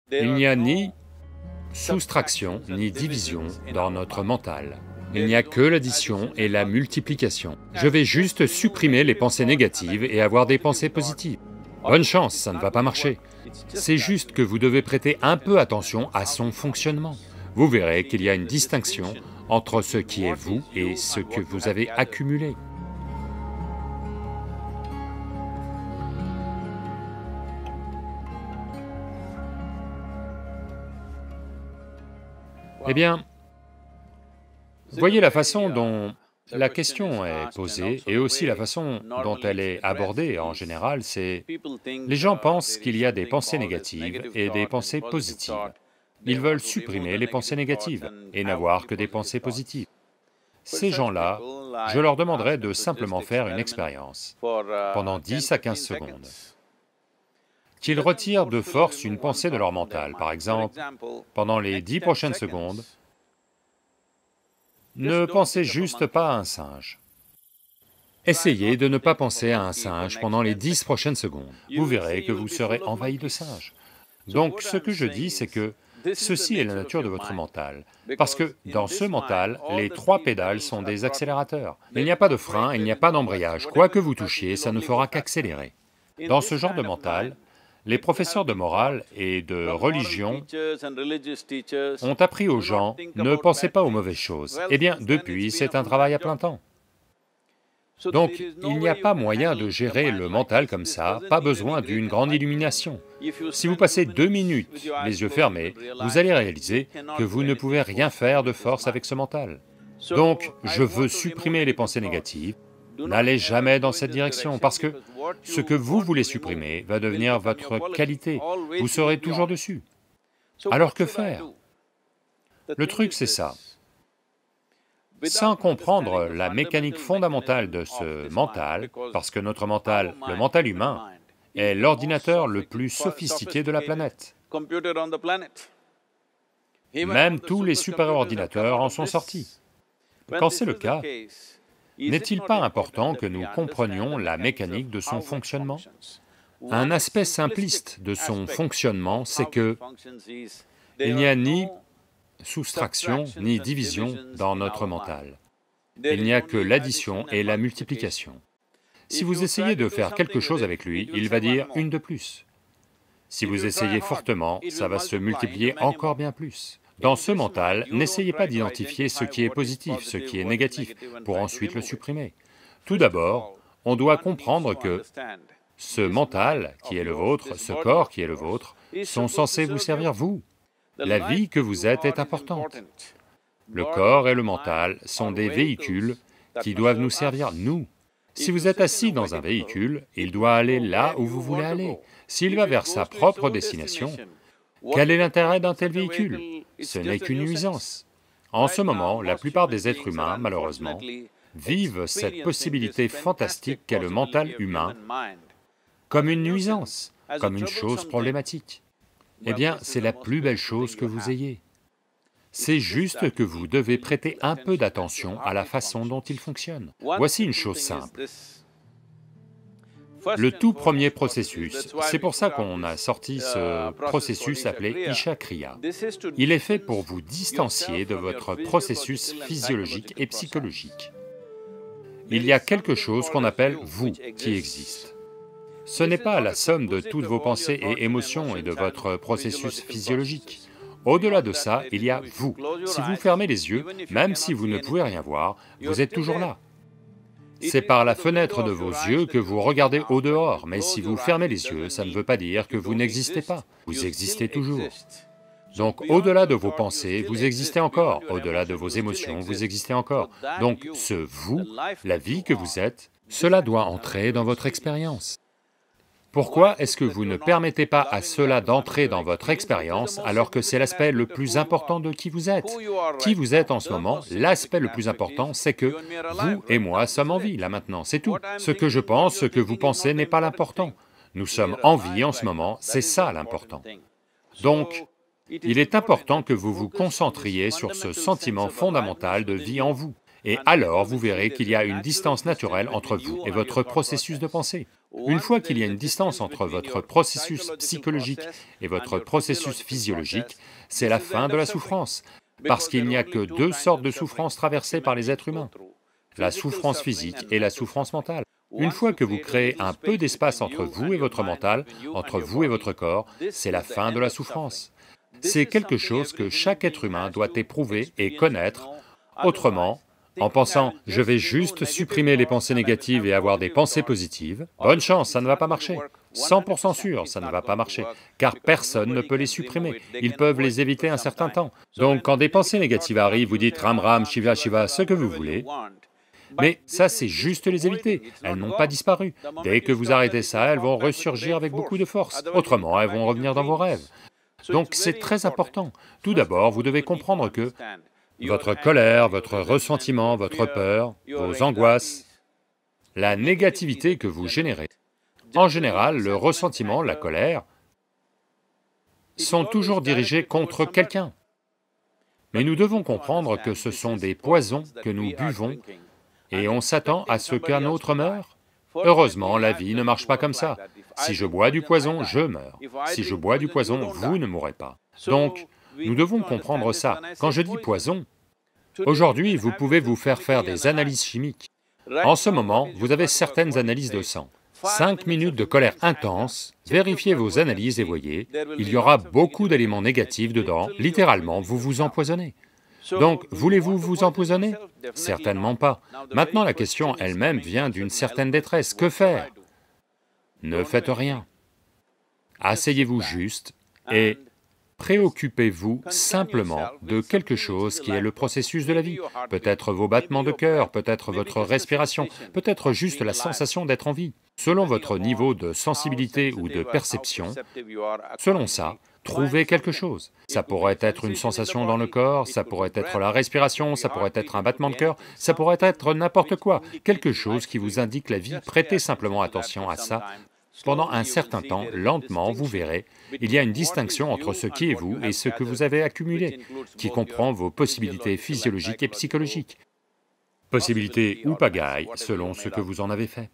Il n'y a ni soustraction ni division dans notre mental. Il n'y a que l'addition et la multiplication. Je vais juste supprimer les pensées négatives et avoir des pensées positives. Bonne chance, ça ne va pas marcher. C'est juste que vous devez prêter un peu attention à son fonctionnement. Vous verrez qu'il y a une distinction entre ce qui est vous et ce que vous avez accumulé. Eh bien, voyez la façon dont la question est posée et aussi la façon dont elle est abordée en général, c'est... Les gens pensent qu'il y a des pensées négatives et des pensées positives. Ils veulent supprimer les pensées négatives et n'avoir que des pensées positives. Ces gens-là, je leur demanderais de simplement faire une expérience pendant 10 à 15 secondes. Qu'ils retirent de force une pensée de leur mental, par exemple, pendant les 10 prochaines secondes, ne pensez juste pas à un singe. Essayez de ne pas penser à un singe pendant les 10 prochaines secondes. Vous verrez que vous serez envahi de singes. Donc ce que je dis, c'est que ceci est la nature de votre mental, parce que dans ce mental, les 3 pédales sont des accélérateurs. Il n'y a pas de frein, il n'y a pas d'embrayage, quoi que vous touchiez, ça ne fera qu'accélérer. Dans ce genre de mental, les professeurs de morale et de religion ont appris aux gens, ne pensez pas aux mauvaises choses. Eh bien, depuis, c'est un travail à plein temps. Donc, il n'y a pas moyen de gérer le mental comme ça, pas besoin d'une grande illumination. Si vous passez 2 minutes les yeux fermés, vous allez réaliser que vous ne pouvez rien faire de force avec ce mental. Donc, je veux supprimer les pensées négatives. N'allez jamais dans cette direction, parce que ce que vous voulez supprimer va devenir votre qualité, vous serez toujours dessus. Alors que faire? Le truc c'est ça. Sans comprendre la mécanique fondamentale de ce mental, parce que notre mental, le mental humain, est l'ordinateur le plus sophistiqué de la planète. Même tous les super-ordinateurs en sont sortis. Quand c'est le cas, n'est-il pas important que nous comprenions la mécanique de son fonctionnement? Un aspect simpliste de son fonctionnement, c'est que il n'y a ni soustraction ni division dans notre mental. Il n'y a que l'addition et la multiplication. Si vous essayez de faire quelque chose avec lui, il va dire une de plus. Si vous essayez fortement, ça va se multiplier encore bien plus. Dans ce mental, n'essayez pas d'identifier ce qui est positif, ce qui est négatif, pour ensuite le supprimer. Tout d'abord, on doit comprendre que ce mental qui est le vôtre, ce corps qui est le vôtre, sont censés vous servir vous. La vie que vous êtes est importante. Le corps et le mental sont des véhicules qui doivent nous servir nous. Si vous êtes assis dans un véhicule, il doit aller là où vous voulez aller. S'il va vers sa propre destination, quel est l'intérêt d'un tel véhicule? Ce n'est qu'une nuisance. En ce moment, la plupart des êtres humains, malheureusement, vivent cette possibilité fantastique qu'est le mental humain comme une nuisance, comme une chose problématique. Eh bien, c'est la plus belle chose que vous ayez. C'est juste que vous devez prêter un peu d'attention à la façon dont il fonctionne. Voici une chose simple. Le tout premier processus, c'est pour ça qu'on a sorti ce processus appelé Isha Kriya. Il est fait pour vous distancier de votre processus physiologique et psychologique. Il y a quelque chose qu'on appelle vous qui existe. Ce n'est pas la somme de toutes vos pensées et émotions et de votre processus physiologique. Au-delà de ça, il y a vous. Si vous fermez les yeux, même si vous ne pouvez rien voir, vous êtes toujours là. C'est par la fenêtre de vos yeux que vous regardez au dehors, mais si vous fermez les yeux, ça ne veut pas dire que vous n'existez pas, vous existez toujours. Donc au-delà de vos pensées, vous existez encore, au-delà de vos émotions, vous existez encore. Donc ce vous, la vie que vous êtes, cela doit entrer dans votre expérience. Pourquoi est-ce que vous ne permettez pas à cela d'entrer dans votre expérience alors que c'est l'aspect le plus important de qui vous êtes? Qui vous êtes en ce moment, l'aspect le plus important, c'est que vous et moi sommes en vie, là maintenant, c'est tout. Ce que je pense, ce que vous pensez n'est pas l'important. Nous sommes en vie en ce moment, c'est ça l'important. Donc, il est important que vous vous concentriez sur ce sentiment fondamental de vie en vous. Et alors vous verrez qu'il y a une distance naturelle entre vous et votre processus de pensée. Une fois qu'il y a une distance entre votre processus psychologique et votre processus physiologique, c'est la fin de la souffrance, parce qu'il n'y a que deux sortes de souffrances traversées par les êtres humains, la souffrance physique et la souffrance mentale. Une fois que vous créez un peu d'espace entre vous et votre mental, entre vous et votre corps, c'est la fin de la souffrance. C'est quelque chose que chaque être humain doit éprouver et connaître, autrement, en pensant « je vais juste supprimer les pensées négatives et avoir des pensées positives », bonne chance, ça ne va pas marcher. 100% sûr, ça ne va pas marcher, car personne ne peut les supprimer, ils peuvent les éviter un certain temps. Donc quand des pensées négatives arrivent, vous dites « ram ram, shiva shiva », ce que vous voulez, mais ça c'est juste les éviter, elles n'ont pas disparu. Dès que vous arrêtez ça, elles vont ressurgir avec beaucoup de force, autrement elles vont revenir dans vos rêves. Donc c'est très important. Tout d'abord, vous devez comprendre que votre colère, votre ressentiment, votre peur, vos angoisses, la négativité que vous générez, en général, le ressentiment, la colère, sont toujours dirigés contre quelqu'un. Mais nous devons comprendre que ce sont des poisons que nous buvons et on s'attend à ce qu'un autre meure. Heureusement, la vie ne marche pas comme ça. Si je bois du poison, je meurs. Si je bois du poison, vous ne mourrez pas. Donc, nous devons comprendre ça. Quand je dis poison, aujourd'hui, vous pouvez vous faire des analyses chimiques. En ce moment, vous avez certaines analyses de sang. 5 minutes de colère intense, vérifiez vos analyses et voyez, il y aura beaucoup d'éléments négatifs dedans, littéralement, vous vous empoisonnez. Donc, voulez-vous vous empoisonner? Certainement pas. Maintenant, la question elle-même vient d'une certaine détresse. Que faire? Ne faites rien. Asseyez-vous juste et préoccupez-vous simplement de quelque chose qui est le processus de la vie. Peut-être vos battements de cœur, peut-être votre respiration, peut-être juste la sensation d'être en vie. Selon votre niveau de sensibilité ou de perception, selon ça, trouvez quelque chose. Ça pourrait être une sensation dans le corps, ça pourrait être la respiration, ça pourrait être un battement de cœur, ça pourrait être n'importe quoi, quelque chose qui vous indique la vie, prêtez simplement attention à ça. Pendant un certain temps, lentement, vous verrez, il y a une distinction entre ce qui est vous et ce que vous avez accumulé, qui comprend vos possibilités physiologiques et psychologiques. Possibilités ou pagailles, selon ce que vous en avez fait.